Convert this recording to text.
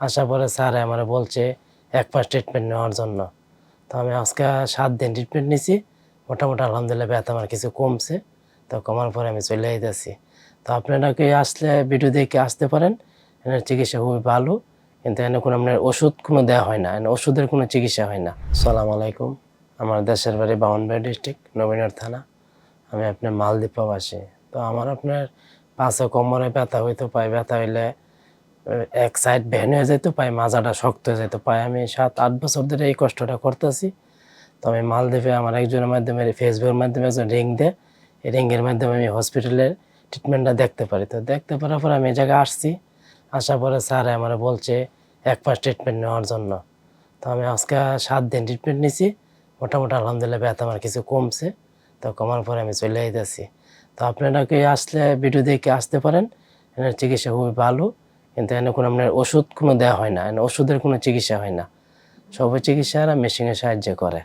আসার পরে স্যার আমার বলছে এক মাস ট্রিটমেন্ট নেওয়ার জন্য। তো আমি আজকে 7 দিন ট্রিটমেন্ট নিছি। মোটামুটি আলহামদুলিল্লাহ ব্যথা আমার কিছু কমছে। তো কমার পরে আমি চলে আইতাছি। তো আপনারা কি আসলে ভিডিও দেখে আসতে পারেন। এনার চিকিৎসা খুবই ভালো। কিন্তু এখানে কোনো আপনার ওষুধ কোনো দেওয়া হয় না। এখানে ওষুধের কোনো চিকিৎসা হয় না। আসসালামু আলাইকুম। আমার দেশের বাড়ি ব্রাহ্মণবাড়িয়া ডিস্ট্রিক্ট, নবীনগর থানা। আমি আপনার মালদ্বীপ প্রবাসী। তো আমার আপনার পাঁচে কোমরে ব্যথা হইতো, পায়ে ব্যথা হইলে এক সাইড ভ্যান হয়ে যেত, পায়ে মাজাটা শক্ত হয়ে যেত। পায়ে আমি 7-8 বছর ধরে এই কষ্টটা করতেছি। তো আমি মালদ্বীপে আমার একজনের মাধ্যমে ফেসবুকের মাধ্যমে একজন রিং দেয়। এই রিংয়ের মাধ্যমে আমি হসপিটালের ট্রিটমেন্টটা দেখতে পারি। তো দেখতে পারার পর আমি এই জায়গায় আসছি। আসার পরে স্যার আমার বলছে 1 মাস ট্রিটমেন্ট নেওয়ার জন্য। তো আমি আজকে 7 দিন ট্রিটমেন্ট নিছি। মোটামুটি আলহামদুলিল্লাহ ব্যথা আমার কিছু কমছে। তো কমার পরে আমি চলে আইতাছি। তো আপনারা কি আসলে ভিডিও দেখে আসতে পারেন। এনার চিকিৎসা খুবই ভালো। কিন্তু এখানে কোনো আপনার ওষুধ কোনো দেওয়া হয় না। এখানে ওষুধের কোনো চিকিৎসা হয় না। সব চিকিৎসা এরা মেশিনের সাহায্যে করে।